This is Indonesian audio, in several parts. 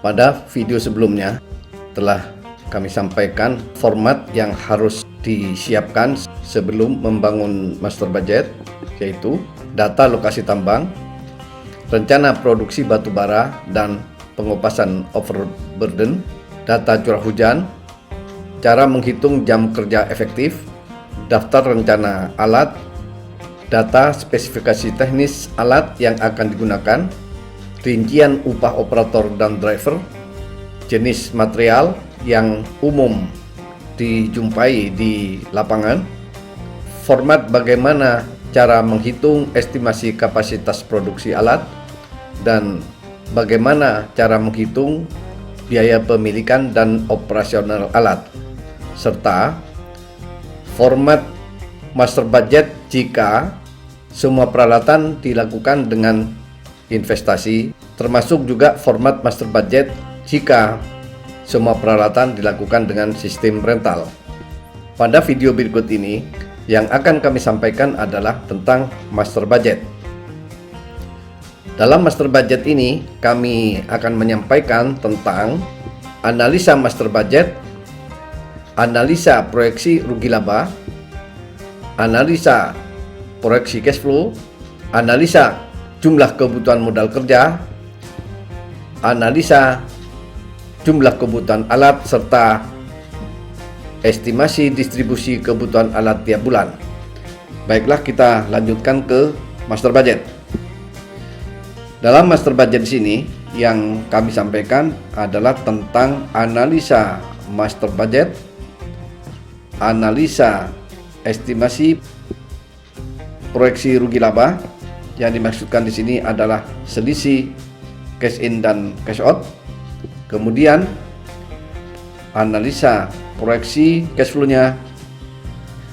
Pada video sebelumnya telah kami sampaikan format yang harus disiapkan sebelum membangun master budget, yaitu data lokasi tambang, rencana produksi batubara dan pengoperasian overburden, data curah hujan, cara menghitung jam kerja efektif, daftar rencana alat, data spesifikasi teknis alat yang akan digunakan, rincian upah operator dan driver, jenis material yang umum dijumpai di lapangan, format bagaimana cara menghitung estimasi kapasitas produksi alat, dan bagaimana cara menghitung biaya pemilikan dan operasional alat, serta format master budget jika semua peralatan dilakukan dengan investasi, termasuk juga format master budget jika semua peralatan dilakukan dengan sistem rental. Pada video berikut ini, yang akan kami sampaikan adalah tentang master budget. Dalam master budget ini, kami akan menyampaikan tentang analisa master budget, analisa proyeksi rugi laba, analisa proyeksi cash flow, analisa jumlah kebutuhan modal kerja, analisa jumlah kebutuhan alat, serta estimasi distribusi kebutuhan alat tiap bulan. Baiklah, kita lanjutkan ke master budget. Dalam master budget di sini yang kami sampaikan adalah tentang analisa master budget, analisa estimasi proyeksi rugi laba. Yang dimaksudkan di sini adalah selisih cash in dan cash out. Kemudian analisa proyeksi cash flow-nya,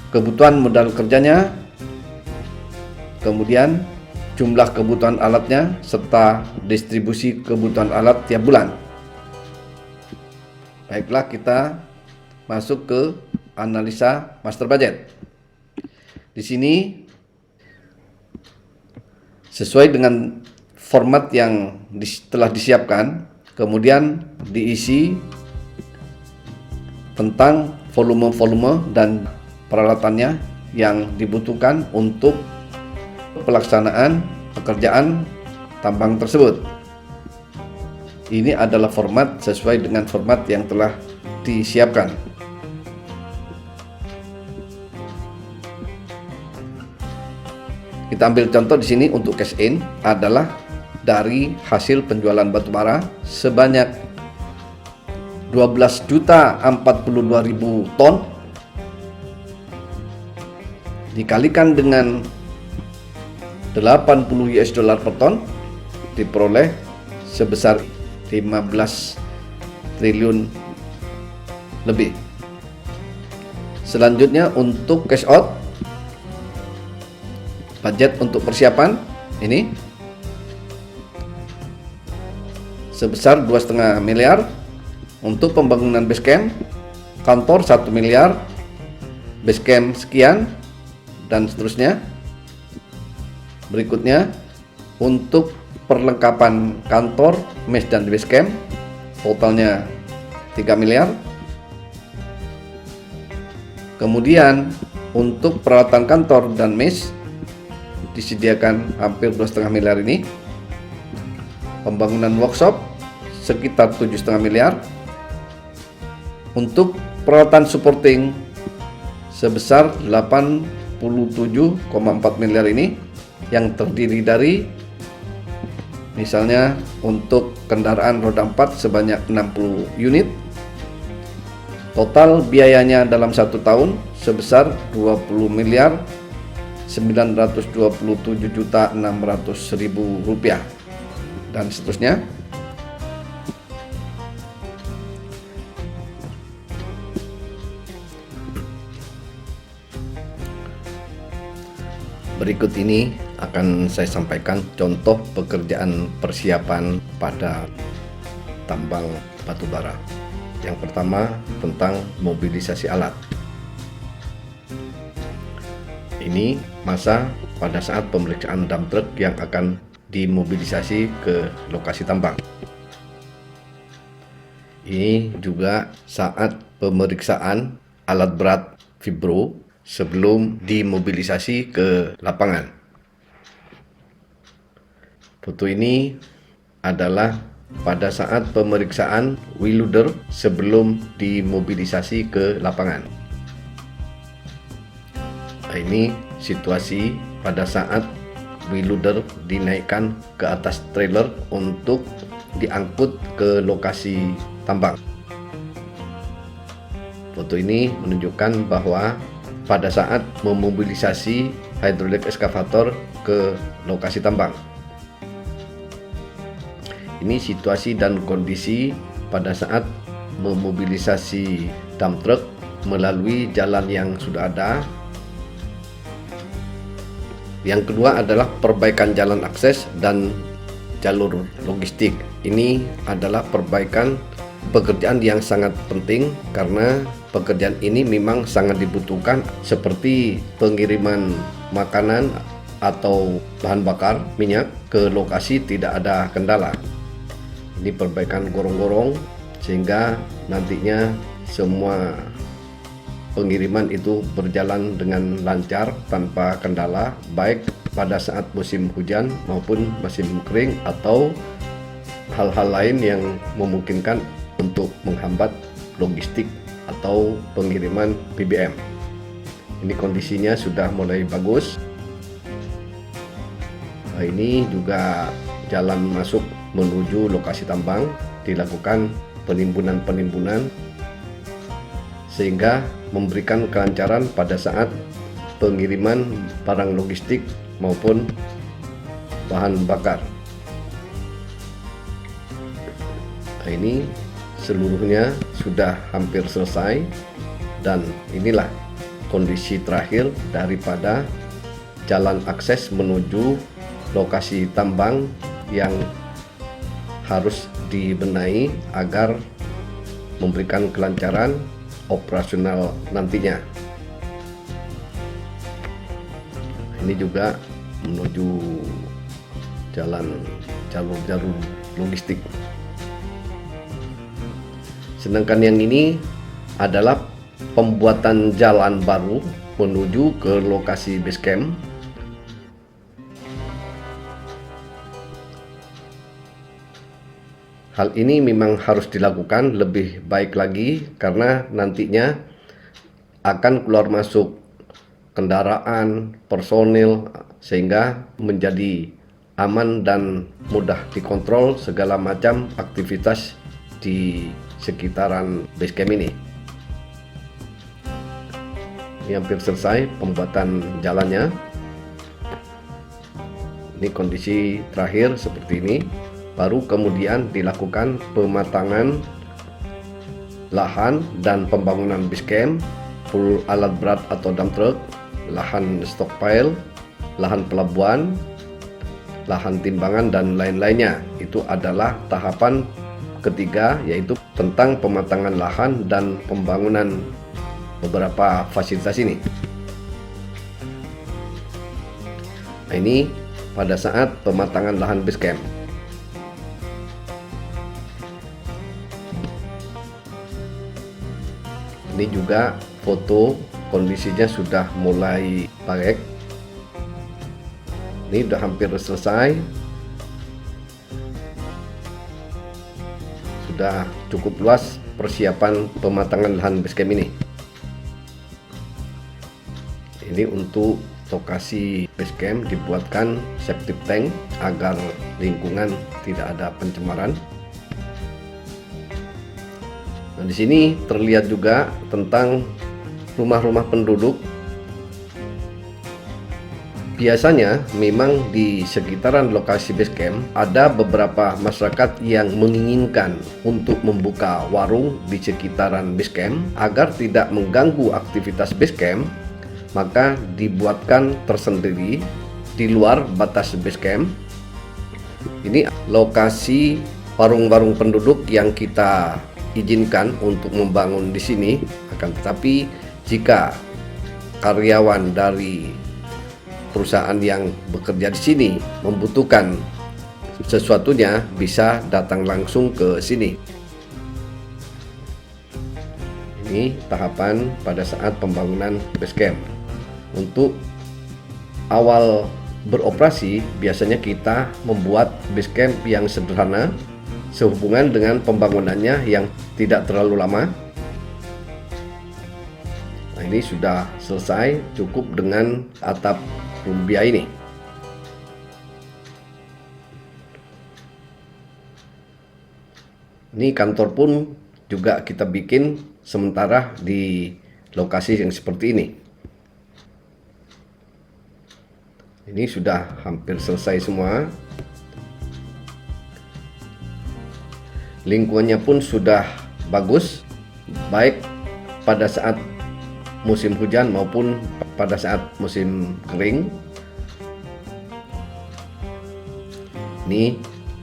kebutuhan modal kerjanya, kemudian jumlah kebutuhan alatnya, serta distribusi kebutuhan alat tiap bulan. Baiklah, kita masuk ke analisa master budget. Di sini sesuai dengan format yang telah disiapkan, kemudian diisi tentang volume-volume dan peralatannya yang dibutuhkan untuk pelaksanaan pekerjaan tambang tersebut. Ini adalah format sesuai dengan format yang telah disiapkan. Kita ambil contoh di sini untuk cash in adalah dari hasil penjualan batubara sebanyak 12.042.000 ton dikalikan dengan 80 US dollar per ton, diperoleh sebesar 15 triliun lebih. Selanjutnya untuk cash out, budget untuk persiapan ini sebesar 2,5 miliar, untuk pembangunan base camp kantor 1 miliar, base camp sekian, dan seterusnya. Berikutnya untuk perlengkapan kantor, mes dan base camp totalnya 3 miliar. Kemudian untuk peralatan kantor dan mes disediakan hampir 2,5 miliar ini. Pembangunan workshop sekitar 7,5 miliar. Untuk peralatan supporting sebesar 87,4 miliar ini, yang terdiri dari misalnya untuk kendaraan roda 4 sebanyak 60 unit. Total biayanya dalam 1 tahun sebesar 20 miliar 927.600.000 rupiah, dan seterusnya. Berikut ini akan saya sampaikan contoh pekerjaan persiapan pada tambang batubara. Yang pertama tentang mobilisasi alat. Ini masa pada saat pemeriksaan dump truck yang akan dimobilisasi ke lokasi tambang. Ini juga saat pemeriksaan alat berat vibro sebelum dimobilisasi ke lapangan. Foto ini adalah pada saat pemeriksaan wheel loader sebelum dimobilisasi ke lapangan. Ini situasi pada saat wheel loader dinaikkan ke atas trailer untuk diangkut ke lokasi tambang. Foto ini menunjukkan bahwa pada saat memobilisasi hydraulic excavator ke lokasi tambang. Ini situasi dan kondisi pada saat memobilisasi dump truck melalui jalan yang sudah ada. Yang kedua adalah perbaikan jalan akses dan jalur logistik. Ini adalah perbaikan pekerjaan yang sangat penting karena pekerjaan ini memang sangat dibutuhkan, seperti pengiriman makanan atau bahan bakar minyak ke lokasi tidak ada kendala. Ini perbaikan gorong-gorong sehingga nantinya semua pengiriman itu berjalan dengan lancar tanpa kendala, baik pada saat musim hujan maupun musim kering atau hal-hal lain yang memungkinkan untuk menghambat logistik atau pengiriman BBM. Ini kondisinya sudah mulai bagus. Ini juga jalan masuk menuju lokasi tambang, dilakukan penimbunan sehingga memberikan kelancaran pada saat pengiriman barang logistik maupun bahan bakar. Ini seluruhnya sudah hampir selesai dan inilah kondisi terakhir daripada jalan akses menuju lokasi tambang yang harus dibenahi agar memberikan kelancaran operasional nantinya. Ini juga menuju jalur logistik. Sedangkan yang ini adalah pembuatan jalan baru menuju ke lokasi base camp. Hal ini memang harus dilakukan lebih baik lagi karena nantinya akan keluar masuk kendaraan, personil, sehingga menjadi aman dan mudah dikontrol segala macam aktivitas di sekitaran base camp ini. Ini hampir selesai pembuatan jalannya. Ini kondisi terakhir seperti ini. Baru kemudian dilakukan pematangan lahan dan pembangunan base camp, full alat berat atau dump truck, lahan stockpile, lahan pelabuhan, lahan timbangan dan lain-lainnya. Itu adalah tahapan ketiga, yaitu tentang pematangan lahan dan pembangunan beberapa fasilitas ini. Nah, ini pada saat pematangan lahan base camp. Ini juga foto kondisinya sudah mulai baik. Ini sudah hampir selesai. Sudah cukup luas persiapan pematangan lahan base camp ini. Ini untuk lokasi base camp dibuatkan septic tank agar lingkungan tidak ada pencemaran. Nah, di sini terlihat juga tentang rumah-rumah penduduk. Biasanya memang di sekitaran lokasi base camp ada beberapa masyarakat yang menginginkan untuk membuka warung di sekitaran base camp agar tidak mengganggu aktivitas base camp, maka dibuatkan tersendiri di luar batas base camp. Ini lokasi warung-warung penduduk yang kita izinkan untuk membangun di sini. Akan tetapi jika karyawan dari perusahaan yang bekerja di sini membutuhkan sesuatunya, bisa datang langsung ke sini. Ini tahapan pada saat pembangunan base camp. Untuk awal beroperasi, biasanya kita membuat base camp yang sederhana sehubungan dengan pembangunannya yang tidak terlalu lama. Nah, ini sudah selesai, cukup dengan atap rumbia ini. Ini kantor pun juga kita bikin sementara di lokasi yang seperti ini. Ini sudah hampir selesai semua. Lingkungannya pun sudah bagus, baik pada saat musim hujan maupun pada saat musim kering. Ini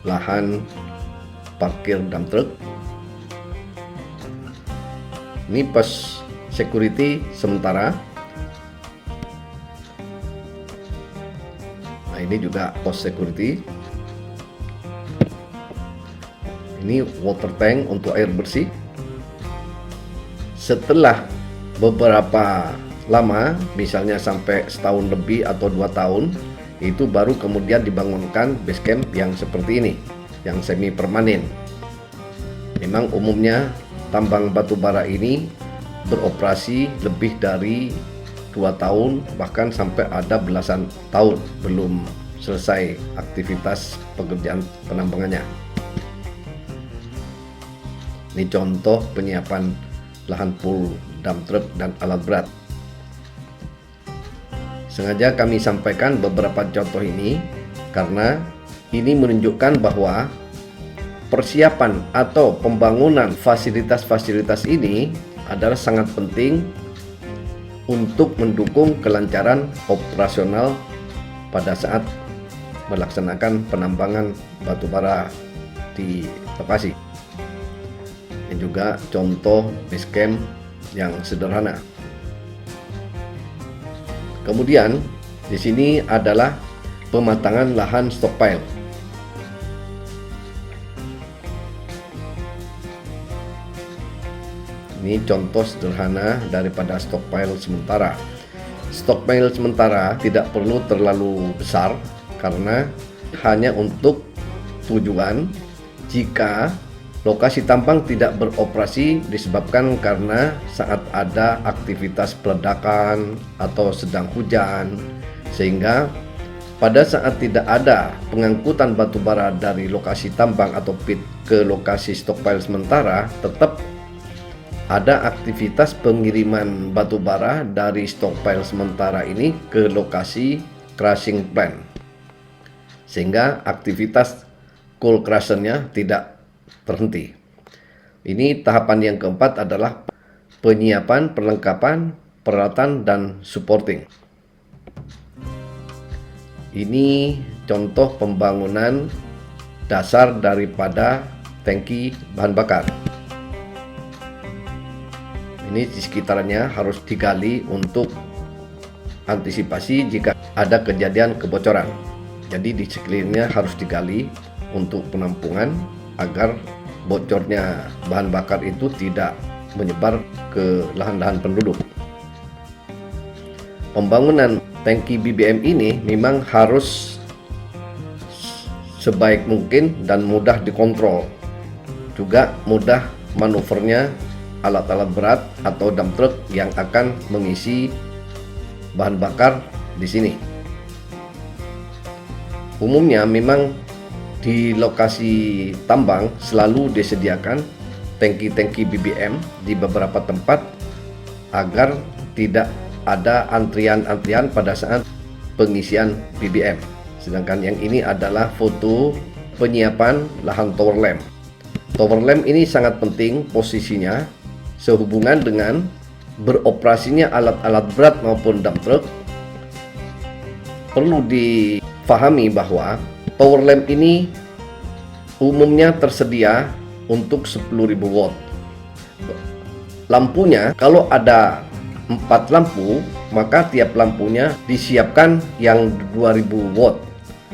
lahan parkir dump truck. Ini pos security sementara. Nah, ini juga pos security. Ini water tank untuk air bersih. Setelah beberapa lama, misalnya sampai setahun lebih atau 2 tahun, itu baru kemudian dibangunkan base camp yang seperti ini, yang semi permanen. Memang umumnya tambang batu bara ini beroperasi lebih dari 2 tahun, bahkan sampai ada belasan tahun belum selesai aktivitas pekerjaan penambangannya. Ini contoh penyiapan lahan pool dump truck dan alat berat. Sengaja kami sampaikan beberapa contoh ini karena ini menunjukkan bahwa persiapan atau pembangunan fasilitas-fasilitas ini adalah sangat penting untuk mendukung kelancaran operasional pada saat melaksanakan penambangan batu bara di lokasi. Dan juga contoh base camp yang sederhana. Kemudian di sini adalah pematangan lahan stockpile. Ini contoh sederhana daripada stockpile sementara. Stockpile sementara tidak perlu terlalu besar karena hanya untuk tujuan jika lokasi tambang tidak beroperasi disebabkan karena saat ada aktivitas peledakan atau sedang hujan, sehingga pada saat tidak ada pengangkutan batu bara dari lokasi tambang atau pit ke lokasi stockpile sementara, tetap ada aktivitas pengiriman batu bara dari stockpile sementara ini ke lokasi crushing plant, sehingga aktivitas coal crusher-nya tidak terhenti. Ini tahapan yang keempat adalah penyiapan, perlengkapan, peralatan, dan supporting. Ini contoh pembangunan dasar daripada tangki bahan bakar. Ini di sekitarnya harus digali untuk antisipasi jika ada kejadian kebocoran. Jadi di sekelilingnya harus digali untuk penampungan agar bocornya bahan bakar itu tidak menyebar ke lahan-lahan penduduk. Pembangunan tangki BBM ini memang harus sebaik mungkin dan mudah dikontrol. Juga mudah manuvernya alat-alat berat atau dump truck yang akan mengisi bahan bakar di sini. Umumnya memang di lokasi tambang selalu disediakan tangki-tangki BBM di beberapa tempat agar tidak ada antrian-antrian pada saat pengisian BBM. Sedangkan yang ini adalah foto penyiapan lahan tower lamp. Tower lamp ini sangat penting posisinya sehubungan dengan beroperasinya alat-alat berat maupun dump truck. Perlu difahami bahwa power lamp ini umumnya tersedia untuk 10.000 watt. Lampunya kalau ada 4 lampu, maka tiap lampunya disiapkan yang 2000 watt.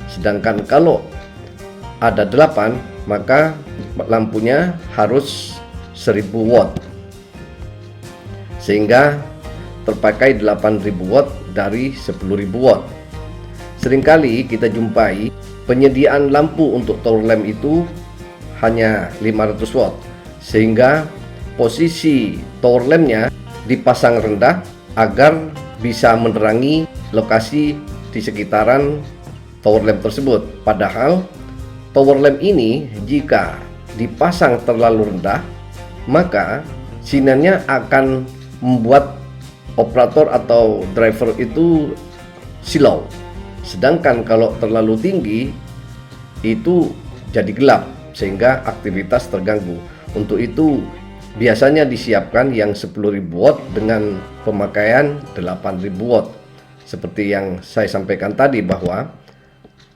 Sedangkan kalau ada 8, maka lampunya harus 1000 watt. sehingga terpakai 8.000 watt dari 10.000 watt. Seringkali kita jumpai penyediaan lampu untuk tower lamp itu hanya 500 watt, sehingga posisi tower lampnya dipasang rendah agar bisa menerangi lokasi di sekitaran tower lamp tersebut. Padahal tower lamp ini jika dipasang terlalu rendah, maka sinarnya akan membuat operator atau driver itu silau. Sedangkan kalau terlalu tinggi itu jadi gelap sehingga aktivitas terganggu. Untuk itu biasanya disiapkan yang 10.000 watt dengan pemakaian 8.000 watt. Seperti yang saya sampaikan tadi bahwa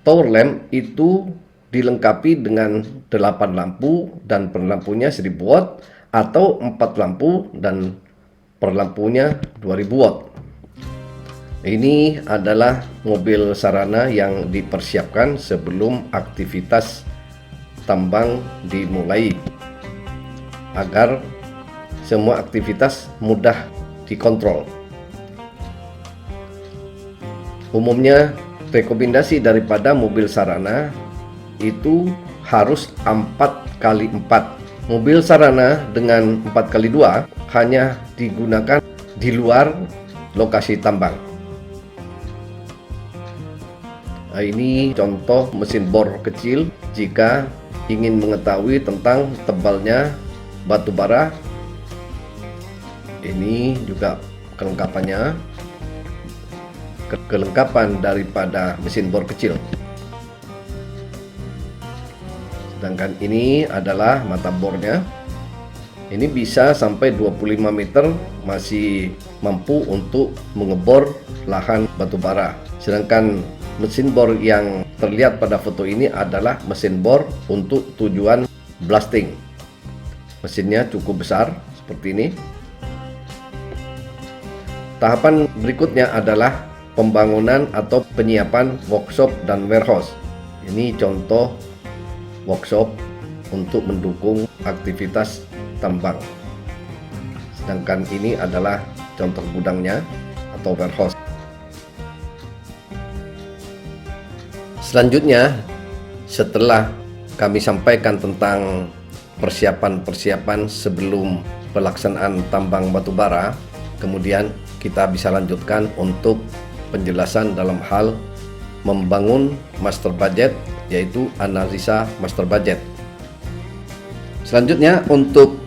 tower lamp itu dilengkapi dengan 8 lampu dan per lampunya 1.000 watt atau 4 lampu dan per lampunya 2.000 watt. Ini adalah mobil sarana yang dipersiapkan sebelum aktivitas tambang dimulai, agar semua aktivitas mudah dikontrol. Umumnya rekomendasi daripada mobil sarana itu harus 4x4. Mobil sarana dengan 4x2 hanya digunakan di luar lokasi tambang. Nah, ini contoh mesin bor kecil jika ingin mengetahui tentang tebalnya batu bara. Ini juga kelengkapannya, kelengkapan daripada mesin bor kecil. Sedangkan ini adalah mata bornya. Ini bisa sampai 25 meter, masih mampu untuk mengebor lahan batu bara. Sedangkan mesin bor yang terlihat pada foto ini adalah mesin bor untuk tujuan blasting. Mesinnya cukup besar seperti ini. Tahapan berikutnya adalah pembangunan atau penyiapan workshop dan warehouse. Ini contoh workshop untuk mendukung aktivitas tambang. Sedangkan ini adalah contoh gudangnya atau warehouse. Selanjutnya, setelah kami sampaikan tentang persiapan-persiapan sebelum pelaksanaan tambang batu bara, kemudian kita bisa lanjutkan untuk penjelasan dalam hal membangun master budget, yaitu analisa master budget. Selanjutnya untuk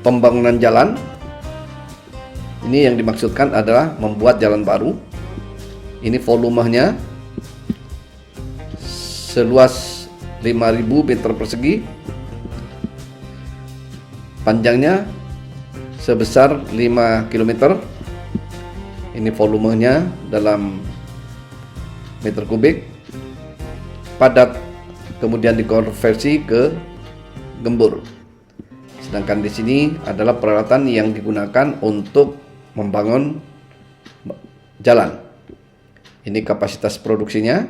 pembangunan jalan, ini yang dimaksudkan adalah membuat jalan baru. Ini volumenya seluas 5.000 meter persegi, panjangnya sebesar 5 km. Ini volumenya dalam meter kubik, padat, kemudian dikonversi ke gembur. Sedangkan di sini adalah peralatan yang digunakan untuk membangun jalan. Ini kapasitas produksinya,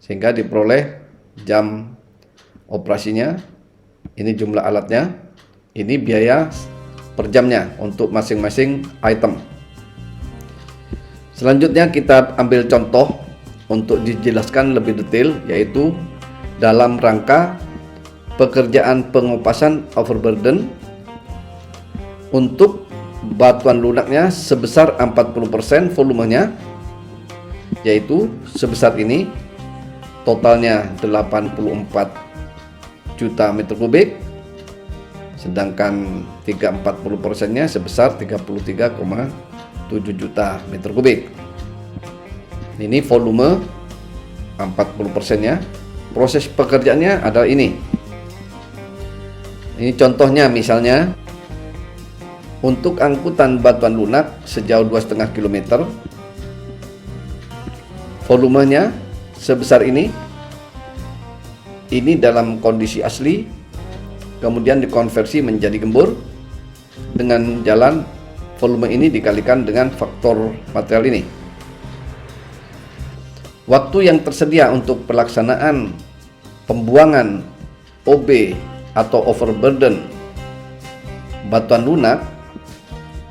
sehingga diperoleh jam operasinya. Ini jumlah alatnya, ini biaya per jamnya untuk masing-masing item. Selanjutnya kita ambil contoh untuk dijelaskan lebih detail, yaitu dalam rangka pekerjaan pengopasan overburden untuk batuan lunaknya sebesar 40% volumenya, yaitu sebesar ini, totalnya 84 juta meter kubik, sedangkan 40%-nya sebesar 33,7 juta meter kubik. Ini volume 40%-nya. Proses pekerjaannya adalah ini. Ini contohnya, misalnya untuk angkutan batuan lunak sejauh 2,5 km, volumenya sebesar ini. Ini dalam kondisi asli, kemudian dikonversi menjadi gembur dengan jalan. Volume ini dikalikan dengan faktor material ini. Waktu yang tersedia untuk pelaksanaan pembuangan OB atau overburden batuan lunak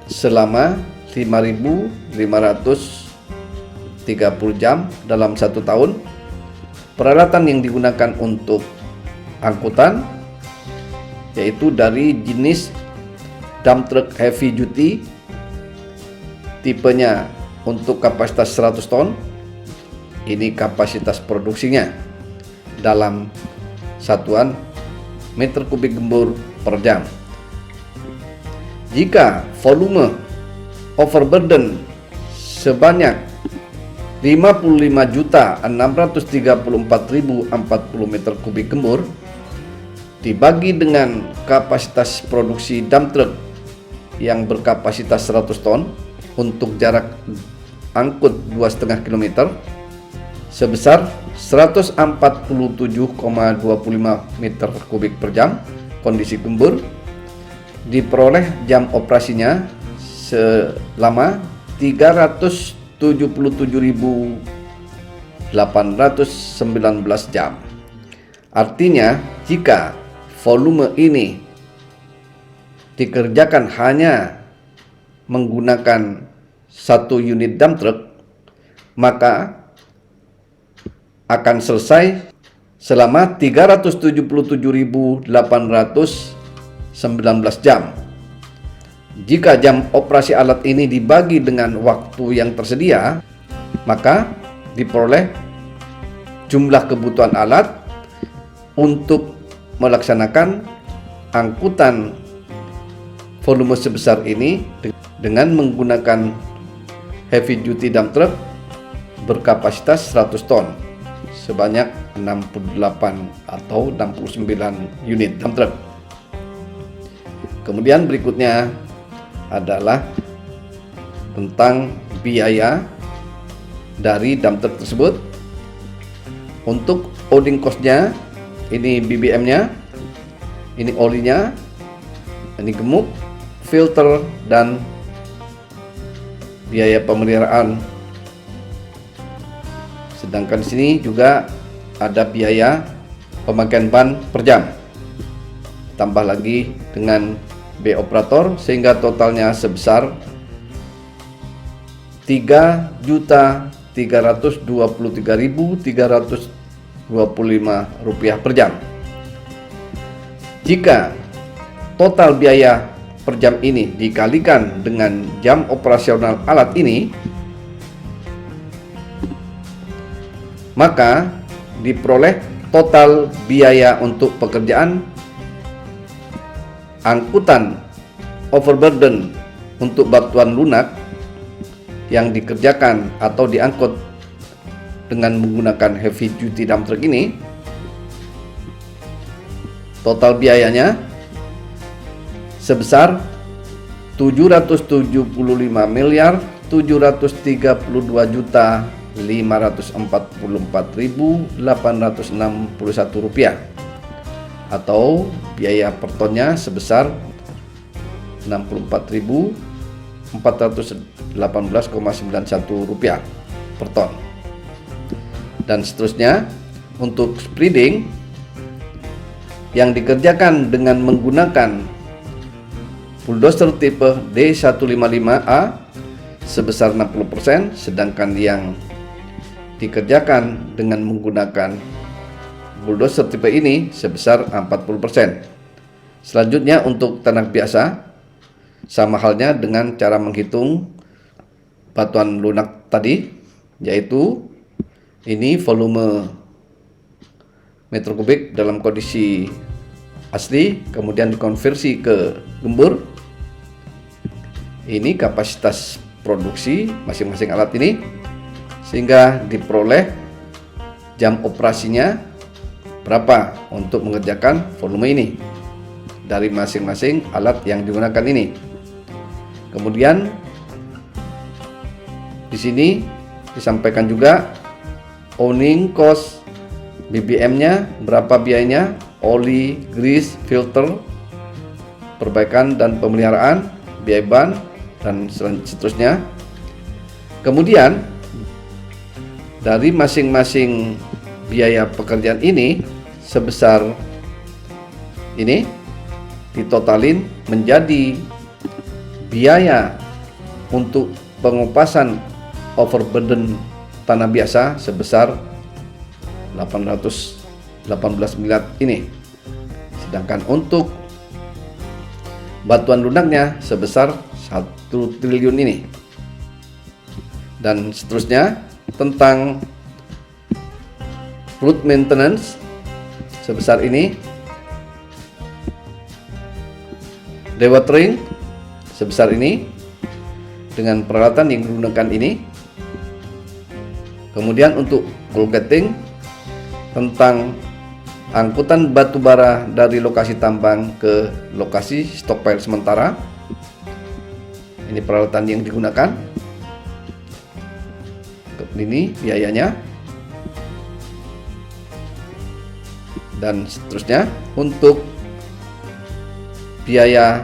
selama 5.530 jam dalam 1 tahun. Peralatan yang digunakan untuk angkutan yaitu dari jenis dump truck heavy duty, tipenya untuk kapasitas 100 ton. Ini kapasitas produksinya dalam satuan meter kubik gembur per jam. Jika volume overburden sebanyak 55.634.040 meter kubik gembur dibagi dengan kapasitas produksi dump truck yang berkapasitas 100 ton untuk jarak angkut 2,5 km sebesar 147,25 meter kubik per jam kondisi gembur, diperoleh jam operasinya selama 377.819 jam. Artinya, jika volume ini dikerjakan hanya menggunakan 1 unit dump truck, maka akan selesai selama 377.819 jam. Jika jam operasi alat ini dibagi dengan waktu yang tersedia, maka diperoleh jumlah kebutuhan alat untuk melaksanakan angkutan volume sebesar ini dengan menggunakan heavy duty dump truck berkapasitas 100 ton sebanyak 68 atau 69 unit dump truck. Kemudian berikutnya adalah tentang biaya dari dump truck tersebut. Untuk holding cost-nya, ini BBM-nya, ini olinya, ini gemuk, filter, dan biaya pemeliharaan. Sedangkan di sini juga ada biaya pemakaian ban per jam, tambah lagi dengan B operator, sehingga totalnya sebesar 3.323.325 rupiah per jam. Jika total biaya per jam ini dikalikan dengan jam operasional alat ini, maka diperoleh total biaya untuk pekerjaan angkutan overburden untuk batuan lunak yang dikerjakan atau diangkut dengan menggunakan heavy duty dump truck ini, total biayanya sebesar 772.544.861 rupiah, atau biaya per tonnya sebesar 64.418,91 rupiah per ton. Dan seterusnya, untuk spreading yang dikerjakan dengan menggunakan bulldozer tipe D155A sebesar 60%, sedangkan yang dikerjakan dengan menggunakan bulldozer tipe ini sebesar 40%. Selanjutnya untuk tanah biasa, sama halnya dengan cara menghitung batuan lunak tadi, yaitu ini volume meter kubik dalam kondisi asli, kemudian dikonversi ke gembur. Ini kapasitas produksi masing-masing alat ini, sehingga diperoleh jam operasinya berapa untuk mengerjakan volume ini dari masing-masing alat yang digunakan ini. Kemudian di sini disampaikan juga owning cost BBM-nya, berapa biayanya, oli, grease, filter, perbaikan dan pemeliharaan, biaya ban, dan seterusnya. Kemudian dari masing-masing biaya pekerjaan ini sebesar ini ditotalin menjadi biaya untuk pengopasan overburden tanah biasa sebesar 818 miliar ini. Sedangkan untuk batuan lunaknya sebesar 1 triliun ini. Dan seterusnya tentang road maintenance sebesar ini, dewatering sebesar ini dengan peralatan yang digunakan ini. Kemudian untuk coal-getting tentang angkutan batu bara dari lokasi tambang ke lokasi stockpile sementara. Ini peralatan yang digunakan. Ini biayanya. Dan seterusnya untuk biaya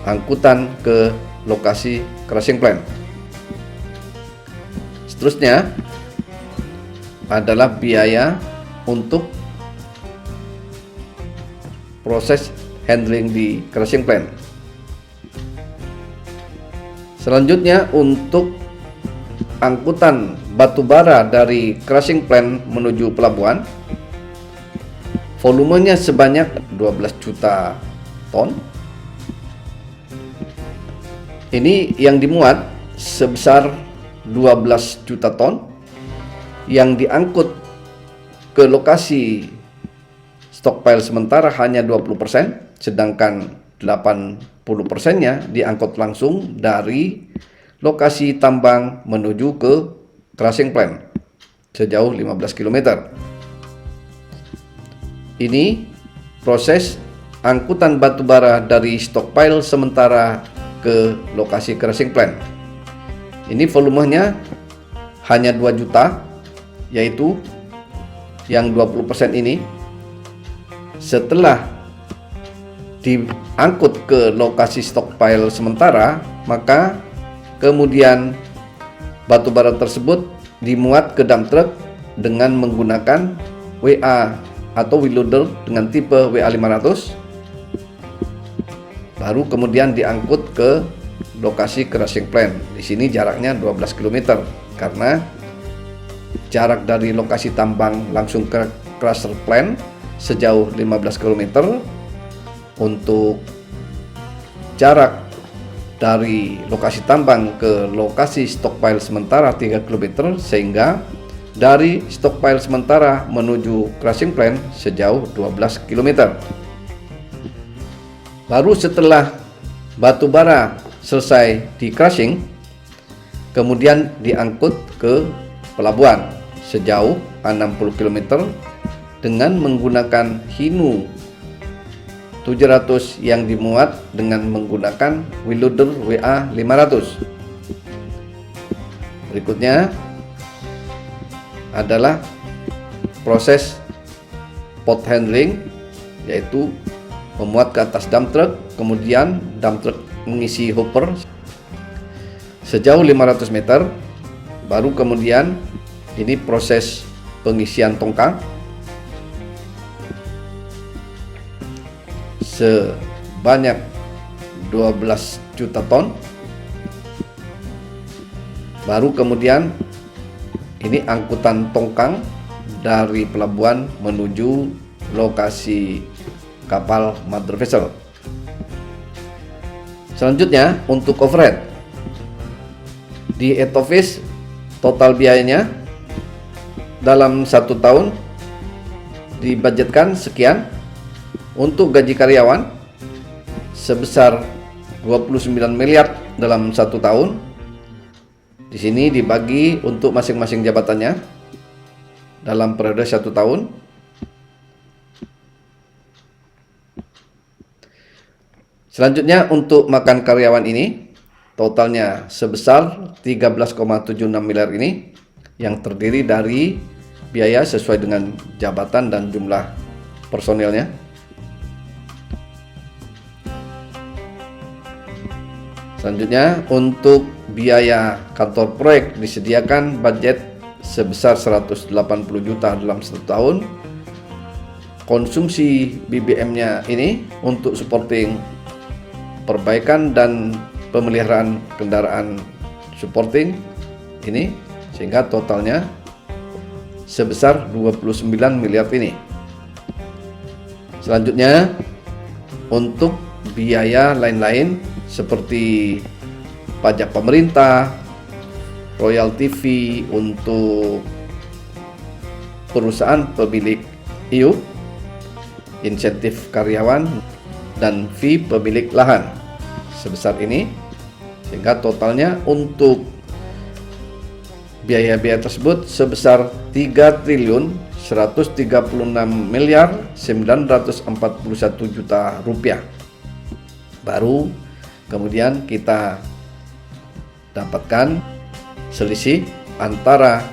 angkutan ke lokasi crushing plant. Seterusnya adalah biaya untuk proses handling di crushing plant. Selanjutnya untuk angkutan batu bara dari crushing plant menuju pelabuhan, volumenya sebanyak 12 juta ton. Ini yang dimuat sebesar 12 juta ton, yang diangkut ke lokasi stockpile sementara hanya 20%, sedangkan 80%-nya diangkut langsung dari lokasi tambang menuju ke crushing plant sejauh 15 km. Ini proses angkutan batu bara dari stockpile sementara ke lokasi crushing plant. Ini volumenya hanya 2 juta, yaitu yang 20% ini. Setelah diangkut ke lokasi stockpile sementara, maka kemudian batu bara tersebut dimuat ke dump truck dengan menggunakan WA atau wheel loader dengan tipe WA500, baru kemudian diangkut ke lokasi crushing plant. Di sini jaraknya 12 km karena jarak dari lokasi tambang langsung ke crusher plant sejauh 15 km. Untuk jarak dari lokasi tambang ke lokasi stockpile sementara 3 km, sehingga dari stockpile sementara menuju crushing plant sejauh 12 km. Baru setelah batu bara selesai di crushing, kemudian diangkut ke pelabuhan sejauh 60 km dengan menggunakan Hino 700 yang dimuat dengan menggunakan wheel loader WA500. Berikutnya adalah proses pot handling, yaitu memuat ke atas dump truck, kemudian dump truck mengisi hopper sejauh 500 meter, baru kemudian ini proses pengisian tongkang sebanyak 12 juta ton, baru kemudian ini angkutan tongkang dari pelabuhan menuju lokasi kapal mother vessel. Selanjutnya untuk overhead di head office, total biayanya dalam 1 tahun dibudgetkan sekian. Untuk gaji karyawan sebesar 29 miliar dalam 1 tahun. Di sini dibagi untuk masing-masing jabatannya dalam periode 1 tahun. Selanjutnya untuk makan karyawan ini totalnya sebesar 13,76 miliar ini, yang terdiri dari biaya sesuai dengan jabatan dan jumlah personilnya. Selanjutnya untuk biaya kantor proyek disediakan budget sebesar 180 juta dalam 1 tahun. konsumsi BBM-nya ini untuk supporting perbaikan dan pemeliharaan kendaraan supporting ini, sehingga totalnya sebesar 29 miliar ini. Selanjutnya, untuk biaya lain-lain seperti pajak pemerintah, royalti fee untuk perusahaan pemilik IUP, insentif karyawan, dan fee pemilik lahan sebesar ini, sehingga totalnya untuk biaya-biaya tersebut sebesar 3 triliun 136 miliar 941 juta rupiah. Baru kemudian kita dapatkan selisih antara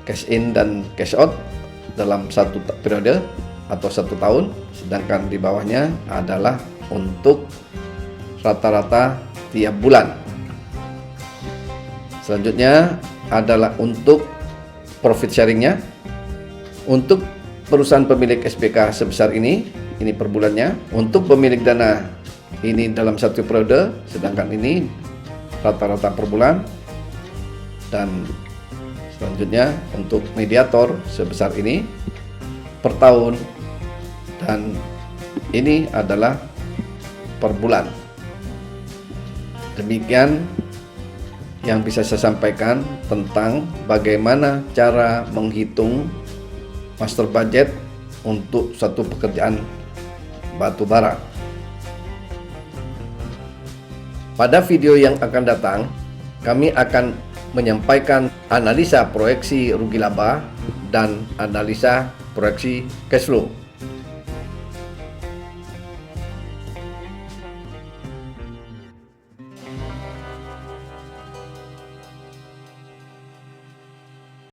cash in dan cash out dalam satu periode atau 1 tahun, sedangkan di bawahnya adalah untuk rata-rata tiap bulan. Selanjutnya adalah untuk profit sharingnya. Untuk perusahaan pemilik SPK sebesar ini per bulannya. Untuk pemilik dana ini dalam satu periode, sedangkan ini rata-rata per bulan. Dan selanjutnya untuk mediator sebesar ini per tahun, dan ini adalah per bulan. Demikian yang bisa saya sampaikan tentang bagaimana cara menghitung master budget untuk satu pekerjaan batu bara. Pada video yang akan datang, kami akan menyampaikan analisa proyeksi rugi laba dan analisa proyeksi cash flow.